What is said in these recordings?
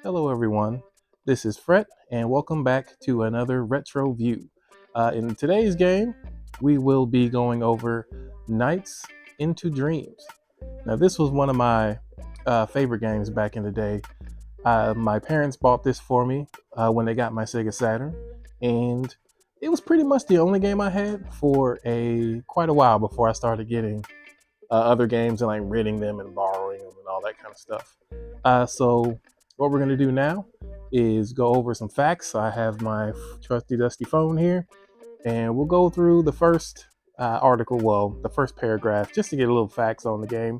Hello everyone, this is Fret and welcome back to another Retro View. In today's game, we will be going over Nights into Dreams. Now this was one of my favorite games back in the day. My parents bought this for me when they got my Sega Saturn, and it was pretty much the only game I had for quite a while before I started getting other games and like renting them and borrowing them and all that kind of stuff. So what we're going to do now is go over some facts. I have my trusty dusty phone here, and we'll go through the first the first paragraph, just to get a little facts on the game,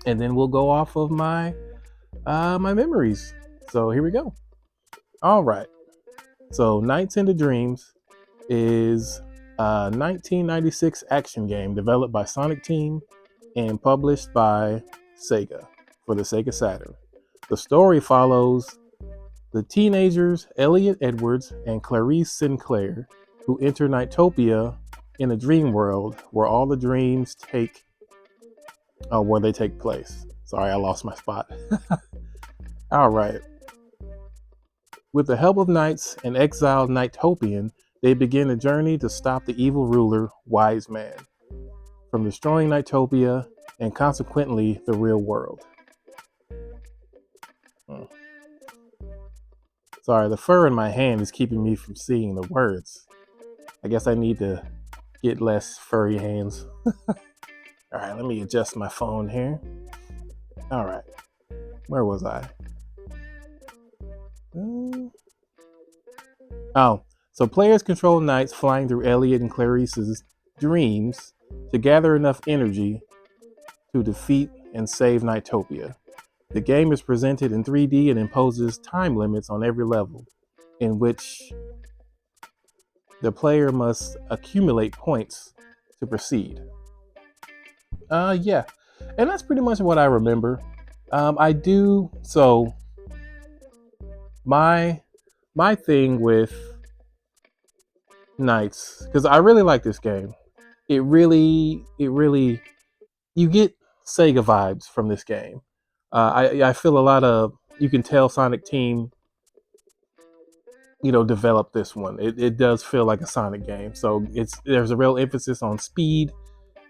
and then we'll go off of my memories. So here we go. All right. So Nights into Dreams is a 1996 action game developed by Sonic Team and published by Sega for the Sega Saturn. The story follows the teenagers Elliot Edwards and Clarice Sinclair, who enter Nightopia in a dream world where all the dreams take place. Sorry, I lost my spot. All right. With the help of knights and exiled Nightopian, they begin a journey to stop the evil ruler, Wise Man, from destroying Nightopia and consequently the real world. Sorry, the fur in my hand is keeping me from seeing the words. I guess I need to get less furry hands. All right, let me adjust my phone here. All right, where was I? So players control knights flying through Elliot and Clarice's dreams to gather enough energy to defeat and save Nightopia. The game is presented in 3D and imposes time limits on every level, in which the player must accumulate points to proceed. Yeah, and that's pretty much what I remember. My thing with Nights, because I really like this game. It really, you get Sega vibes from this game. I feel a lot of, you can tell Sonic Team, developed this one. It does feel like a Sonic game. So there's a real emphasis on speed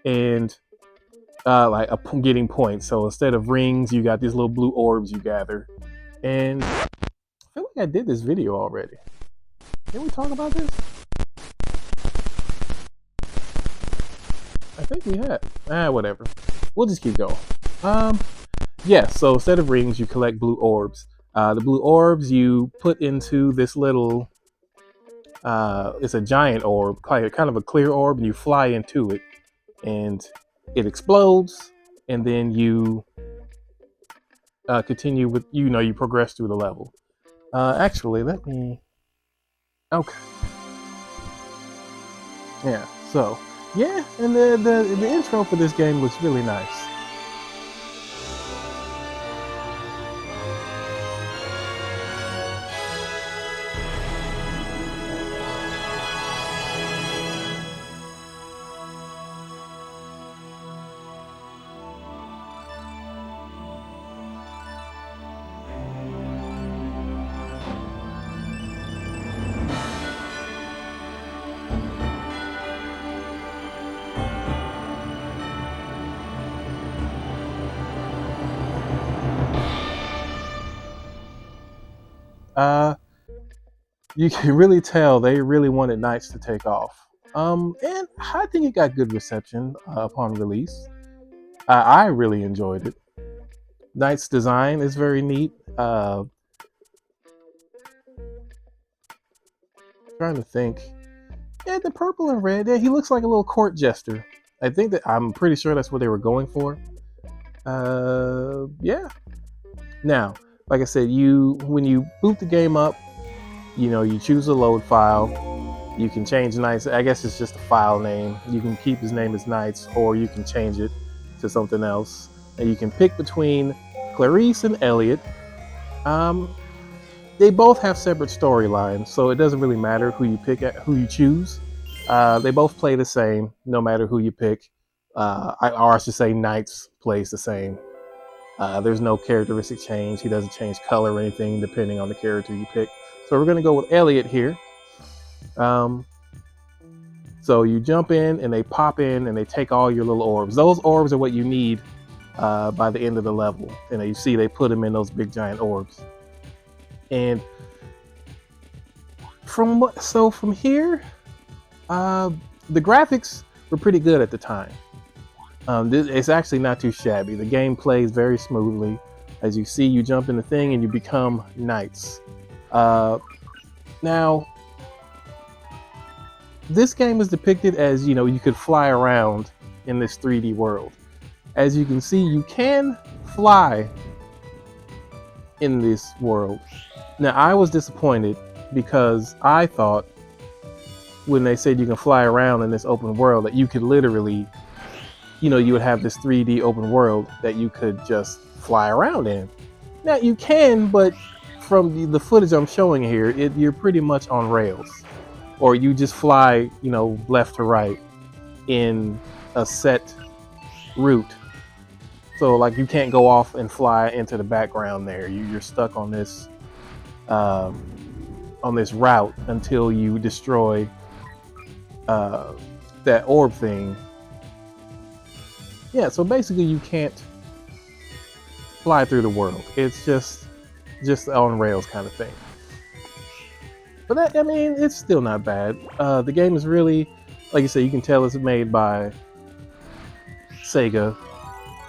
and getting points. So instead of rings, you got these little blue orbs you gather. And I feel like I did this video already. Didn't we talk about this? I think we had. Whatever. We'll just keep going. Yeah, so instead of rings, you collect blue orbs. The blue orbs you put into this little, it's a giant orb, kind of a clear orb, and you fly into it, and it explodes, and then you continue with, you progress through the level. Actually, okay. Yeah, so, yeah, and the intro for this game looks really nice. You can really tell they really wanted Nights to take off. And I think it got good reception upon release. I really enjoyed it. Nights' design is very neat. Trying to think. Yeah, the purple and red. Yeah, he looks like a little court jester. I'm pretty sure that's what they were going for. Yeah. Now, like I said, when you boot the game up, you choose a load file. You can change Nights. I guess it's just a file name. You can keep his name as Nights, or you can change it to something else. And you can pick between Clarice and Elliot. They both have separate storylines, so it doesn't really matter who you choose. They both play the same, no matter who you pick. I should say Nights plays the same. There's no characteristic change. He doesn't change color or anything depending on the character you pick. So we're going to go with Elliot here. So you jump in and they pop in and they take all your little orbs. Those orbs are what you need by the end of the level. And you see they put them in those big giant orbs. And from here, the graphics were pretty good at the time. It's actually not too shabby. The game plays very smoothly. As you see, you jump in the thing and you become knights. Now, this game is depicted as, you could fly around in this 3D world. As you can see, you can fly in this world. Now, I was disappointed because I thought when they said you can fly around in this open world that you could literally, you would have this 3D open world that you could just fly around in. Now, you can, but from the footage I'm showing here, you're pretty much on rails. Or you just fly, left to right in a set route. So like you can't go off and fly into the background there. You're stuck on this route until you destroy that orb thing. Yeah, so basically you can't fly through the world. It's just on rails kind of thing. But it's still not bad. The game is really, like you said, you can tell it's made by Sega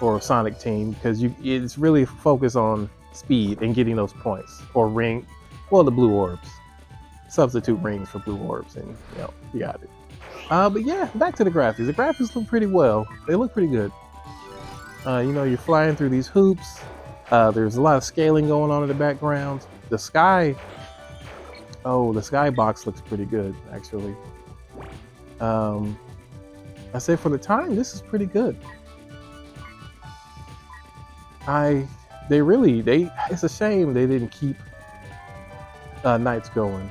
or Sonic Team because it's really focused on speed and getting those points or the blue orbs. Substitute rings for blue orbs, and you got it. But yeah, back to the graphics. The graphics look pretty well. They look pretty good. You're flying through these hoops. There's a lot of scaling going on in the background. The sky box looks pretty good, actually. I say for the time, this is pretty good. It's a shame they didn't keep Knights going.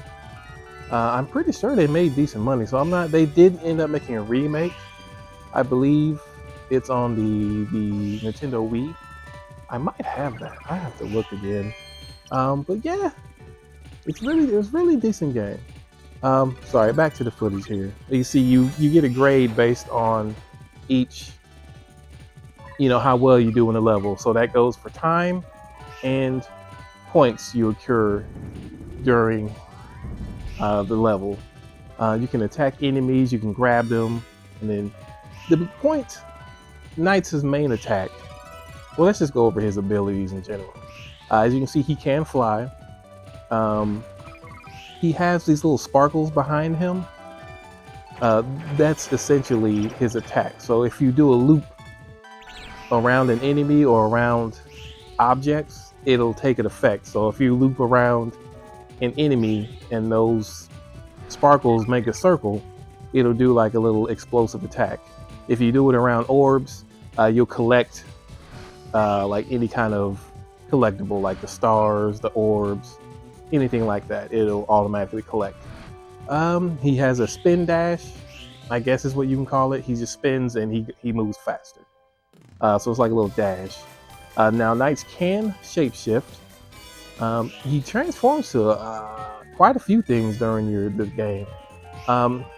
I'm pretty sure they made decent money, so they did end up making a remake. I believe it's on the Nintendo Wii. I might have that. I have to look again. But yeah, it was really decent game. Sorry, back to the footage here. You see, you get a grade based on each, how well you do in the level. So that goes for time and points you accrue during the level. You can attack enemies, you can grab them, and then the point, Knight's main attack. Well, let's just go over his abilities in general. As you can see, he can fly. He has these little sparkles behind him. That's essentially his attack. So if you do a loop around an enemy or around objects, it'll take an effect. So if you loop around an enemy and those sparkles make a circle, it'll do like a little explosive attack. If you do it around orbs, you'll collect like any kind of collectible, like the stars, the orbs, anything like that. It'll automatically collect. He has a spin dash, I guess is what you can call it. He just spins and he moves faster. So it's like a little dash. Now Knights can shapeshift. He transforms to quite a few things during the game.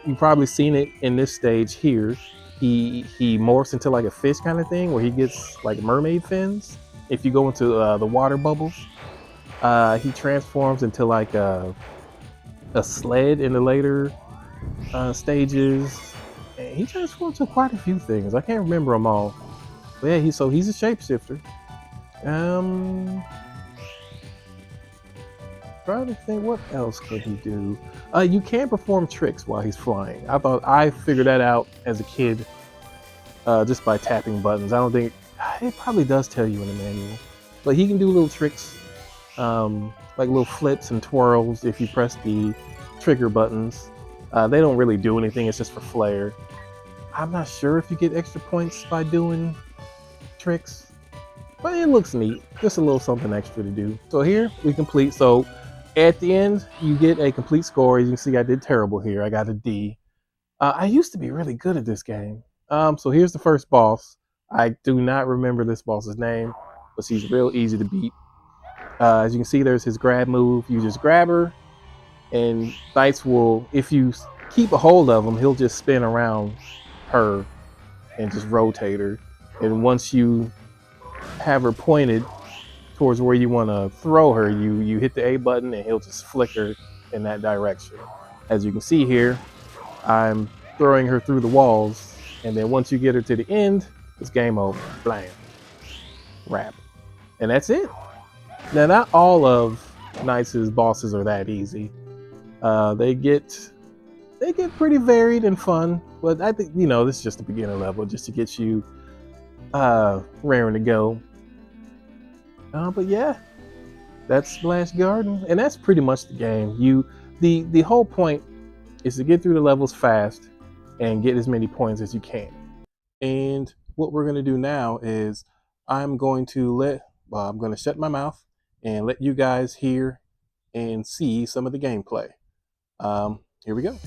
You've probably seen it in this stage here. He morphs into like a fish kind of thing where he gets like mermaid fins. If you go into the water bubbles, he transforms into like a sled in the later stages. And he transforms to quite a few things. I can't remember them all. But yeah, he's a shapeshifter. Trying to think, what else can he do? You can perform tricks while he's flying. I figured that out as a kid just by tapping buttons. I don't think it probably does tell you in the manual, but he can do little tricks like little flips and twirls if you press the trigger buttons. They don't really do anything, it's just for flair. I'm not sure if you get extra points by doing tricks, but it looks neat. Just a little something extra to do. So here we complete. So at the end, you get a complete score. As you can see, I did terrible here. I got a D. I used to be really good at this game. So here's the first boss. I do not remember this boss's name, but she's real easy to beat. As you can see, there's his grab move. You just grab her, and Knights will, if you keep a hold of him, he'll just spin around her and just rotate her. And once you have her pointed towards where you want to throw her, you hit the A button and he'll just flicker in that direction. As you can see here, I'm throwing her through the walls, and then once you get her to the end, it's game over. Blam. Wrap. And that's it. Now, not all of Knights' bosses are that easy. They get pretty varied and fun, but I think, this is just the beginner level, just to get you raring to go. But yeah, that's Splash Garden, and that's pretty much the game. The whole point is to get through the levels fast and get as many points as you can. And what we're going to do now is I'm going to shut my mouth and let you guys hear and see some of the gameplay. Here we go.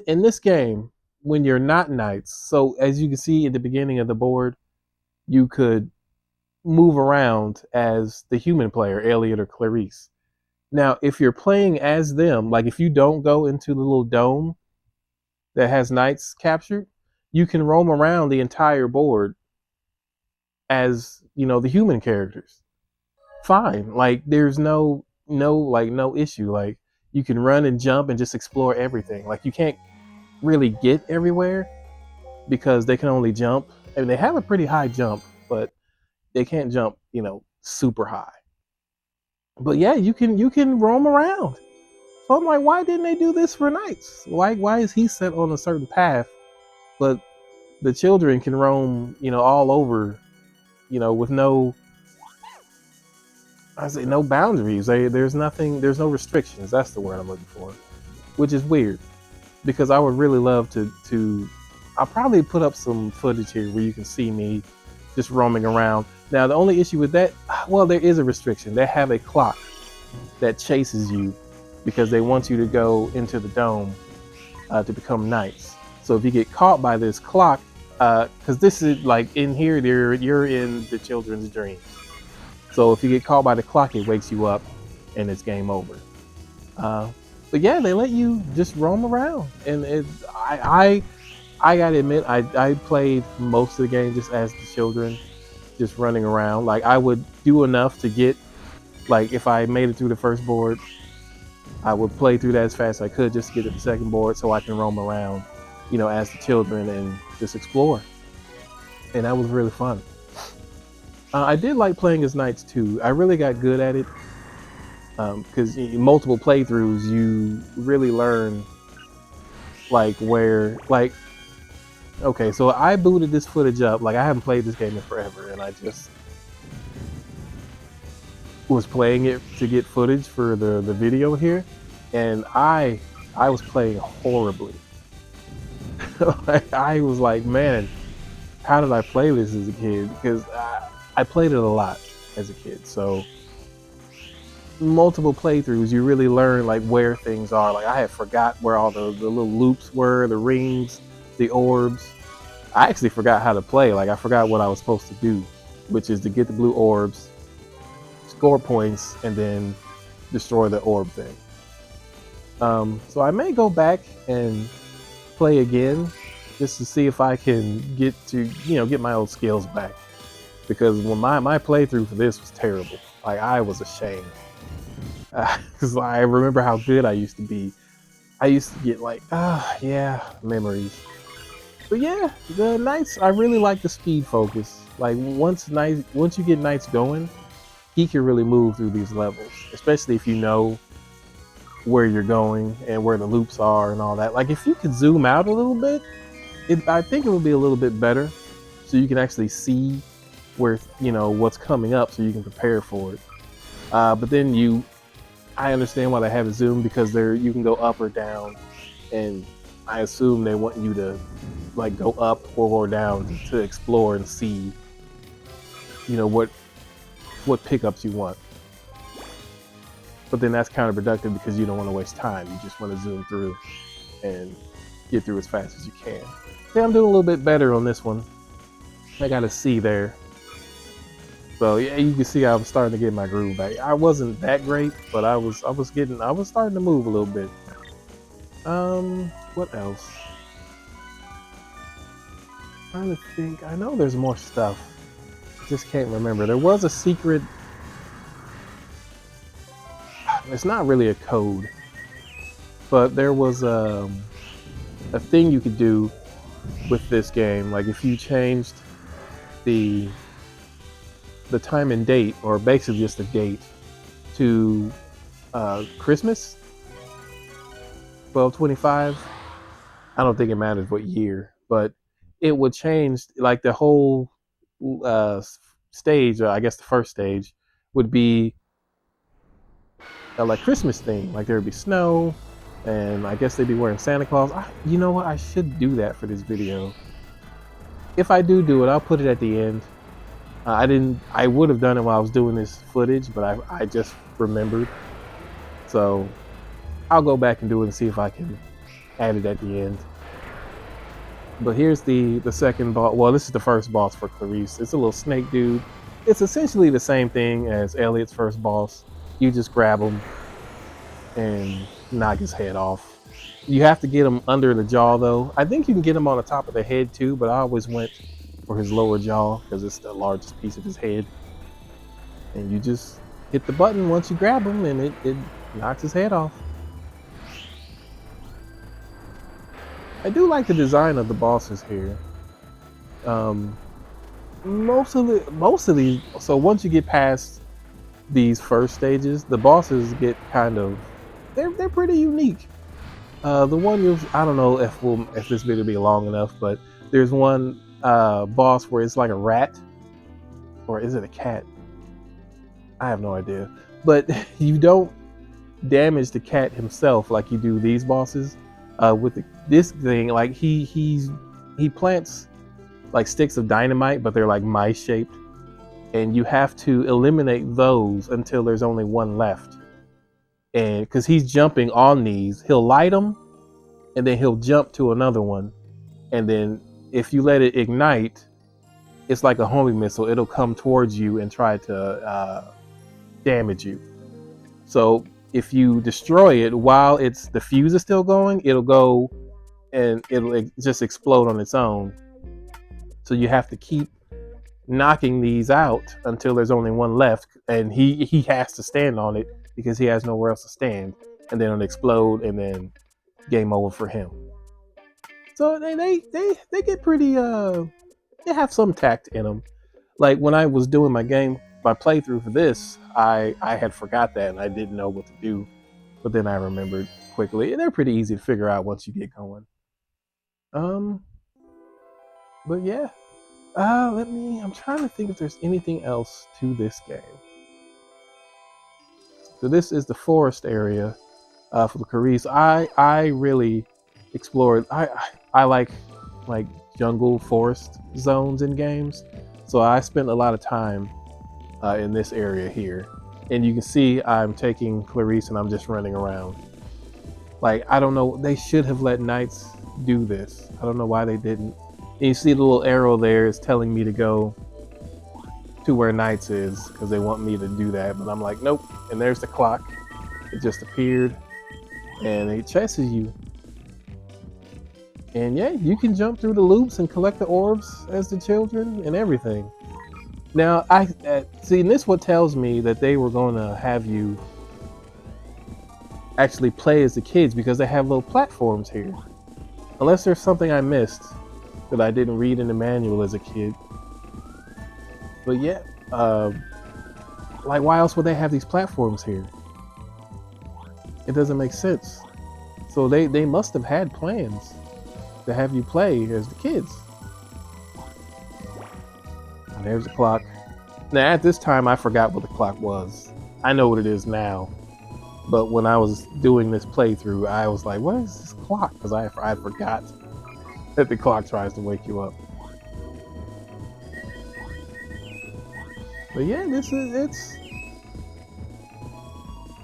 In this game, when you're not Knights, so as you can see at the beginning of the board, you could move around as the human player, Elliot or Clarice. Now, if you're playing as them, like if you don't go into the little dome that has Knights captured, you can roam around the entire board as, the human characters. Fine. Like there's no issue. Like you can run and jump and just explore everything. Like you can't really get everywhere because they can only jump. I mean, they have a pretty high jump, but they can't jump, super high. But yeah, you can roam around. So I'm like, why didn't they do this for Knights? Why is he set on a certain path, but the children can roam, all over, with no boundaries. There's no restrictions. That's the word I'm looking for, which is weird because I would really love to I'll probably put up some footage here where you can see me just roaming around. Now the only issue with that, well, there is a restriction. They have a clock that chases you because they want you to go into the dome to become knights. So if you get caught by this clock, because this is like in here, you're in the children's dreams. So if you get caught by the clock, it wakes you up, and it's game over. But yeah, they let you just roam around, and I gotta admit, I played most of the game just as the children, just running around. Like I would do enough to get, like if I made it through the first board, I would play through that as fast as I could just to get to the second board so I can roam around, as the children and just explore. And that was really fun. I did like playing as knights too. I really got good at it because multiple playthroughs, you really learn like where, like, okay, so I booted this footage up. Like I haven't played this game in forever, and I just was playing it to get footage for the video here, and I was playing horribly. I was like, man, how did I play this as a kid? Because I played it a lot as a kid, so multiple playthroughs, you really learn like where things are. Like I had forgot where all the little loops were, the rings, the orbs. I actually forgot how to play. Like I forgot what I was supposed to do, which is to get the blue orbs, score points, and then destroy the orb thing. So I may go back and play again just to see if I can get my old skills back. Because when my playthrough for this was terrible. Like I was ashamed. Because I remember how good I used to be. I used to get like, memories. But yeah, the knights, I really like the speed focus. Like once you get knights going, he can really move through these levels, especially if you know where you're going and where the loops are and all that. Like if you could zoom out a little bit, I think it would be a little bit better, so you can actually see where what's coming up, so you can prepare for it. But then I understand why they have it zoomed, because you can go up or down, and I assume they want you to like go up or go down to explore and see what pickups you want. But then that's counterproductive because you don't want to waste time. You just want to zoom through and get through as fast as you can. See, I'm doing a little bit better on this one. I got a C there. So yeah, you can see I'm starting to get my groove back. I wasn't that great, but I was starting to move a little bit. What else? I'm trying to think. I know there's more stuff. Just can't remember. There was a secret. It's not really a code, but there was a thing you could do with this game. Like if you changed the time and date, or basically just the date, to Christmas 12/25. I don't think it matters what year, but it would change like the whole stage, or I guess the first stage would be like Christmas theme. Like there would be snow, and I guess they'd be wearing Santa Claus. You know what? I should do that for this video. If I do it, I'll put it at the end. I would have done it while I was doing this footage, but I just remembered. So I'll go back and do it and see if I can add it at the end. But here's the second boss. Well, this is the first boss for Clarice. It's a little snake dude. It's essentially the same thing as Elliot's first boss. You just grab him and knock his head off. You have to get him under the jaw though. I think you can get him on the top of the head too, but I always went for his lower jaw because it's the largest piece of his head. And you just hit the button once you grab him, and it knocks his head off. I do like the design of the bosses here. Most of these. So once you get past these first stages, the bosses get kind of they're pretty unique. The one I don't know if this video will be long enough, but there's one boss where it's like a rat, or is it a cat? I have no idea. But you don't damage the cat himself like you do these bosses. With this thing, like he plants like sticks of dynamite, but they're like mice shaped. And you have to eliminate those until there's only one left. And because he's jumping on these, he'll light them and then he'll jump to another one. And then if you let it ignite, it's like a homing missile. It'll come towards you and try to damage you. So if you destroy it while the fuse is still going, it'll go and it'll just explode on its own. So you have to keep knocking these out until there's only one left, and he has to stand on it because he has nowhere else to stand, and then it'll explode, and then game over for him. So they get pretty they have some tact in them. Like when I was doing my playthrough for this, I had forgot that and I didn't know what to do, but then I remembered quickly, and they're pretty easy to figure out once you get going. But yeah. I'm trying to think if there's anything else to this game. So this is the forest area for the Carice. I really explored. I like jungle forest zones in games, so I spent a lot of time in this area here. And you can see I'm taking Clarice and I'm just running around. Like, I don't know, they should have let knights do this. I don't know why they didn't. And you see the little arrow there is telling me to go to where Knights is because they want me to do that. But I'm like, nope. And there's the clock. It just appeared. And it chases you. And yeah, you can jump through the loops and collect the orbs as the children and everything. Now, see, and this what tells me that they were going to have you actually play as the kids because they have little platforms here. Unless there's something I missed that I didn't read in the manual as a kid. But yeah, like why else would they have these platforms here? It doesn't make sense. So they must have had plans to have you play as the kids. And there's the clock. Now at this time I forgot what the clock was. I know what it is now. But when I was doing this playthrough, I was like, what is this clock? Because I forgot that the clock tries to wake you up. But yeah, it's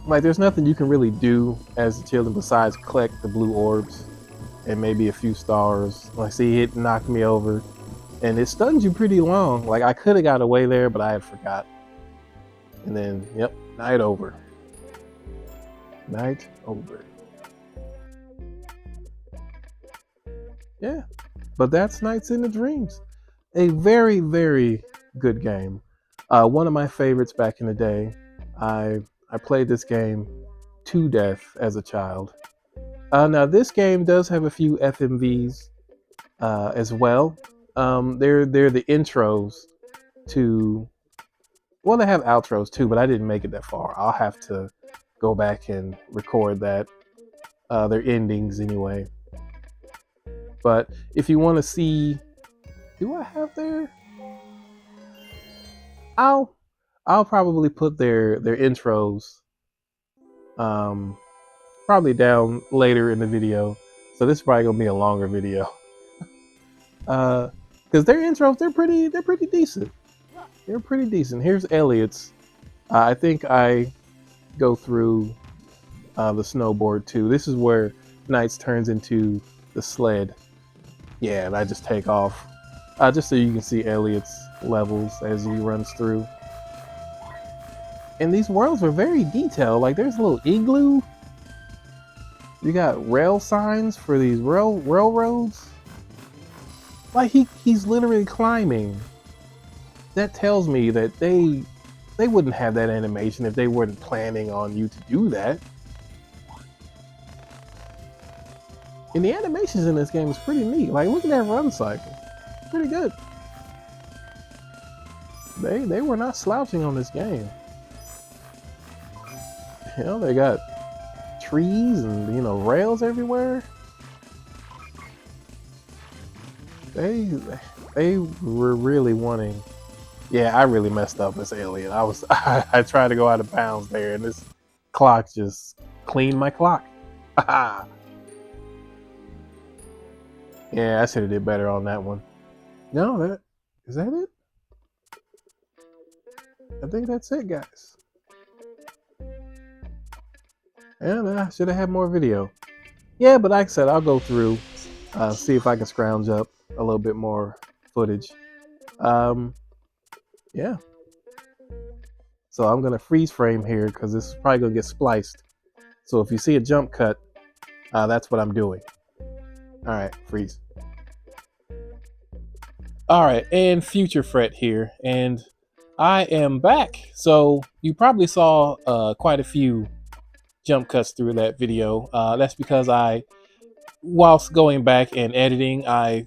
like there's nothing you can really do as a children besides collect the blue orbs and maybe a few stars. Like, see, it knocked me over and it stuns you pretty long. Like, I could have got away there, but I had forgot. And then, yep, night over. Night over. Yeah, but that's Nights in the Dreams. A very, very good game. One of my favorites back in the day. I played this game to death as a child. Now this game does have a few FMVs as well. They're the intros to. Well, they have outros too, but I didn't make it that far. I'll have to go back and record that. They're endings anyway. But if you want to see, do I have their? I'll probably put their intros probably down later in the video. So this is probably gonna be a longer video. Because their intros they're pretty decent. They're pretty decent. Here's Elliot's. I think I go through the snowboard too. This is where Knights turns into the sled. Yeah, and I just take off. Just so you can see Elliot's levels as he runs through. And these worlds are very detailed. Like, there's a little igloo. You got rail signs for these railroads. Like, he's literally climbing. That tells me that they wouldn't have that animation if they weren't planning on you to do that. And the animations in this game is pretty neat. Like, look at that run cycle. Pretty good. They were not slouching on this game. You know, they got trees and, you know, rails everywhere. They were really wanting. Yeah, I really messed up as Alien. I tried to go out of bounds there, and this clock just cleaned my clock. Yeah, I should have did better on that one. No, is that it? I think that's it, guys. And I should have had more video. Yeah, but like I said, I'll go through, see if I can scrounge up a little bit more footage. Um, yeah. So I'm gonna freeze frame here because this is probably gonna get spliced. So if you see a jump cut, that's what I'm doing. All right, freeze. All right, and future Fret here, and I am back. So you probably saw quite a few jump cuts through that video. That's because whilst going back and editing, I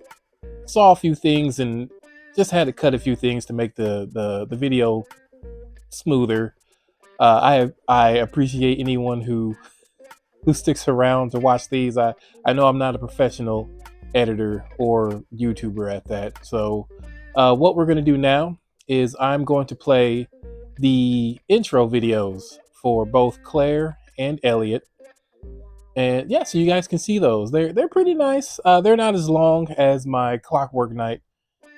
saw a few things and just had to cut a few things to make the video smoother. I appreciate anyone who sticks around to watch these. I know I'm not a professional editor or YouTuber at that. So what we're going to do now is I'm going to play the intro videos for both Claire and Elliot. And yeah, so you guys can see those. They're pretty nice. They're not as long as my Clockwork Knight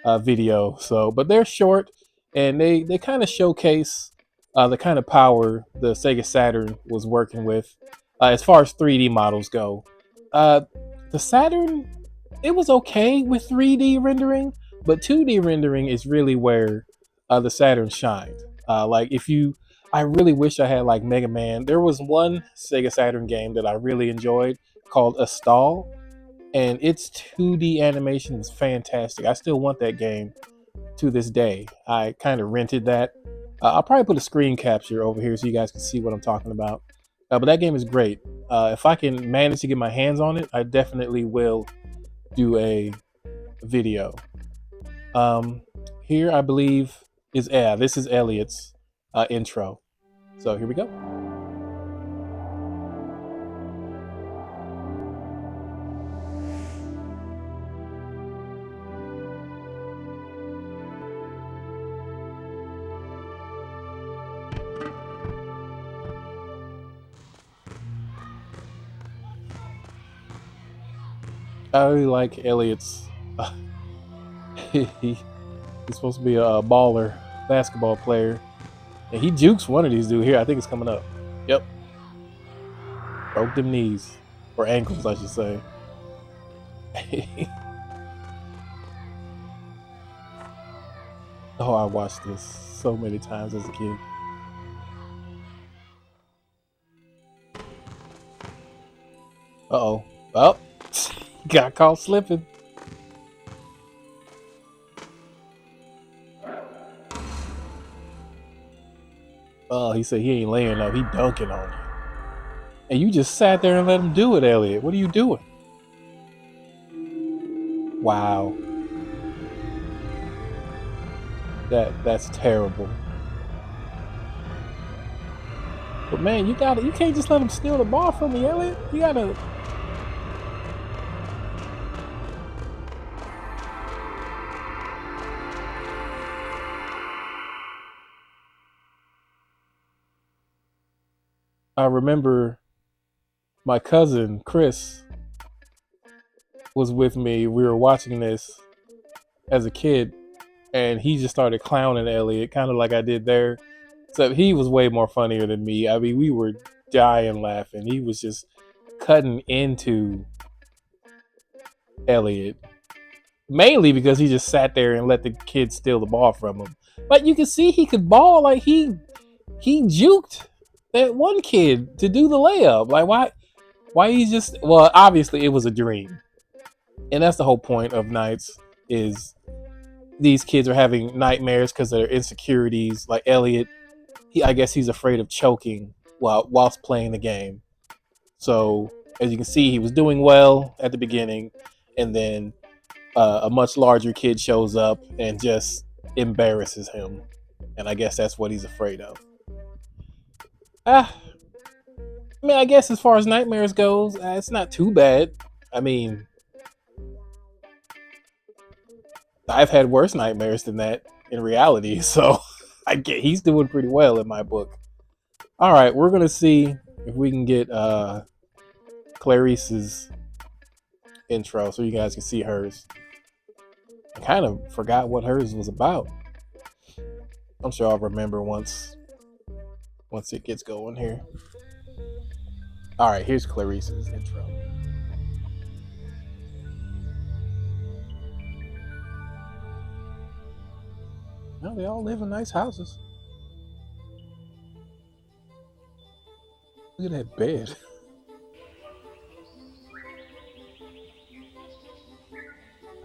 video, but they're short and they kind of showcase the kind of power the Sega Saturn was working with as far as 3D models go. The Saturn, it was okay with 3D rendering, but 2D rendering is really where the Saturn shined. I really wish I had like Mega Man. There was one Sega Saturn game that I really enjoyed called Astal, and its 2D animation was fantastic. I still want that game to this day. I kind of rented that. I'll probably put a screen capture over here so you guys can see what I'm talking about. But that game is great. If I can manage to get my hands on it, I definitely will do a video. Here, I believe, this is Elliot's intro. So here we go. I really like Elliot's. He's supposed to be a baller basketball player. And he jukes one of these dudes here. I think it's coming up. Yep. Broke them knees. Or ankles, I should say. Oh, I watched this so many times as a kid. Uh-oh. Oh, got caught slipping. Oh, he said he ain't laying up. He dunking on you. And you just sat there and let him do it, Elliot. What are you doing? Wow. That's terrible. But man, you can't just let him steal the ball from me, Elliot. You gotta. I remember my cousin Chris was with me. We were watching this as a kid, and he just started clowning Elliot, kind of like I did there. Except he was way more funnier than me. I mean, we were dying laughing. He was just cutting into Elliot, mainly because he just sat there and let the kid steal the ball from him. But you can see he could ball. Like he juked that one kid to do the layup. Like why he just, well, obviously it was a dream. And that's the whole point of Nights, is these kids are having nightmares because of their insecurities. Like Elliot, I guess he's afraid of choking whilst playing the game. So as you can see, he was doing well at the beginning, and then a much larger kid shows up and just embarrasses him. And I guess that's what he's afraid of. I mean, I guess as far as nightmares goes, it's not too bad. I mean, I've had worse nightmares than that in reality, so he's doing pretty well in my book. All right, we're gonna see if we can get Clarice's intro so you guys can see hers. I kind of forgot what hers was about. I'm sure I'll remember once it gets going here. All right, here's Clarice's intro. No, they all live in nice houses. Look at that bed.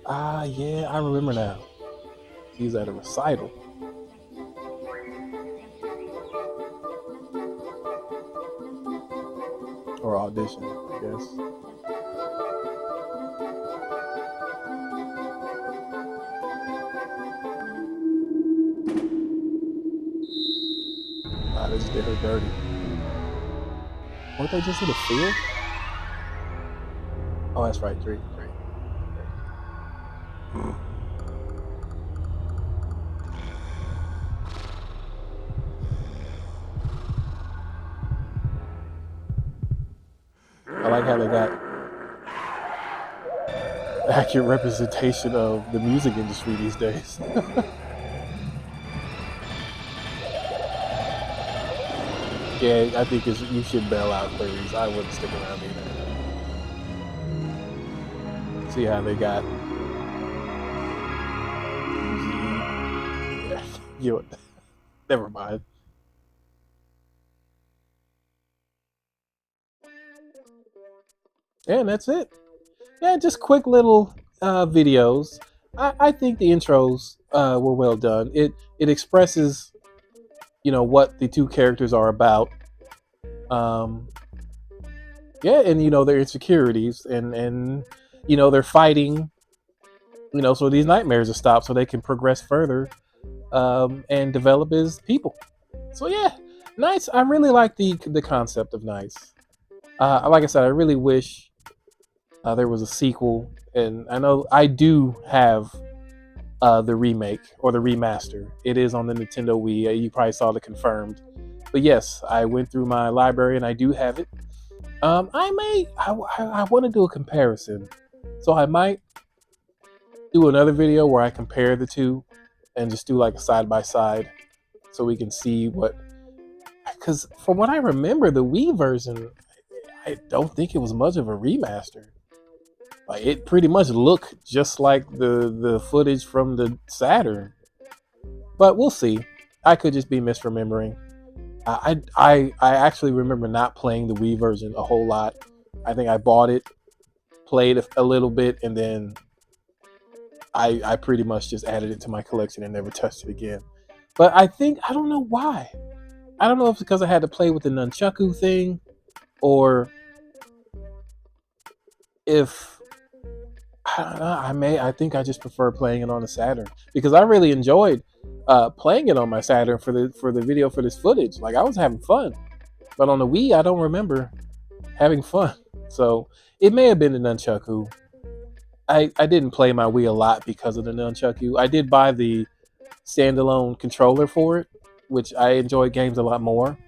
Ah, yeah, I remember now. He's at a recital. Or audition, I guess. Ah, they just did her dirty. Weren't they just in the field? Oh, that's right, three. I like how they got accurate representation of the music industry these days. Yeah, I think you should bail out, Clarice. I wouldn't stick around either. See how they got. Yeah, you. Never mind. And that's it. Yeah, just quick little videos. I think the intros were well done. It expresses, what the two characters are about. Um, yeah, and their insecurities, and they're fighting. So these nightmares are stopped, so they can progress further and develop as people. So yeah, nice. I really like the concept of nice. Like I said, I really wish there was a sequel, and I know I do have the remake or the remaster. It is on the Nintendo Wii. You probably saw the confirmed. But yes, I went through my library and I do have it. I want to do a comparison, so I might do another video where I compare the two and just do like a side by side, so we can see what. Because from what I remember, the Wii version, I don't think it was much of a remaster. Like, it pretty much looked just like the footage from the Saturn. But we'll see. I could just be misremembering. I actually remember not playing the Wii version a whole lot. I think I bought it, played a little bit, and then I pretty much just added it to my collection and never touched it again. But I don't know why. I don't know if it's because I had to play with the nunchaku thing, or if I don't know. I think I just prefer playing it on the Saturn, because I really enjoyed playing it on my Saturn for the video for this footage. Like, I was having fun, but on the Wii, I don't remember having fun. So it may have been the nunchaku. I didn't play my Wii a lot because of the nunchaku. I did buy the standalone controller for it, which I enjoy games a lot more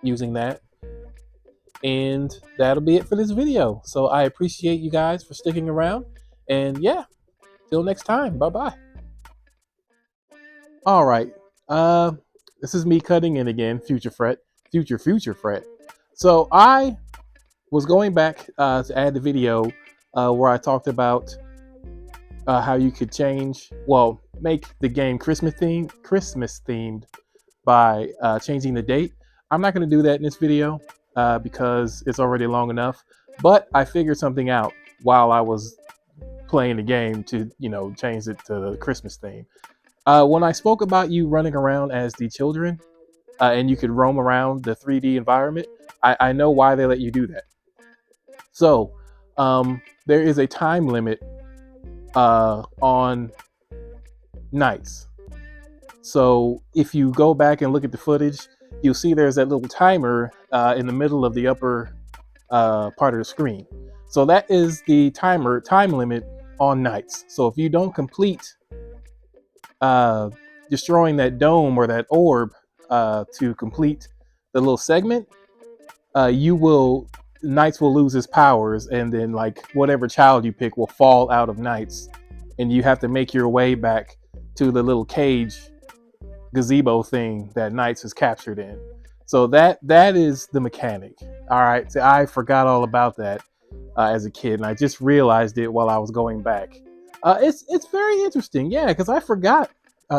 using that. And that'll be it for this video. So I appreciate you guys for sticking around. And yeah, till next time. Bye-bye. All right. This is me cutting in again, future Fret. So I was going back to add the video where I talked about how you could make the game Christmas themed by changing the date. I'm not going to do that in this video because it's already long enough. But I figured something out while I was playing the game to change it to the Christmas theme. When I spoke about you running around as the children and you could roam around the 3D environment, I know why they let you do that. So there is a time limit on nights. So if you go back and look at the footage, you'll see there's that little timer in the middle of the upper part of the screen. So that is the time limit on nights. So if you don't complete destroying that dome or that orb to complete the little segment, Knights will lose his powers, and then like whatever child you pick will fall out of Knights and you have to make your way back to the little cage gazebo thing that Knights is captured in. So that is the mechanic. All right, so I forgot all about that as a kid, and I just realized it while I was going back. It's very interesting, yeah, because I forgot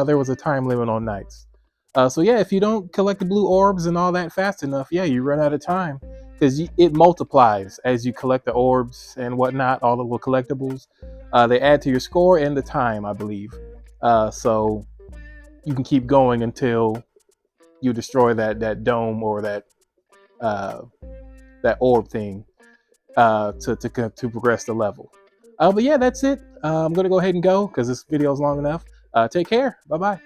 there was a time limit on Knights. So yeah, if you don't collect the blue orbs and all that fast enough, yeah, you run out of time because it multiplies as you collect the orbs and whatnot, all the little collectibles. They add to your score and the time, I believe. So you can keep going until you destroy that dome or that orb thing to progress the level. But yeah, that's it. I'm gonna go ahead and go because this video is long enough. Take care. Bye bye.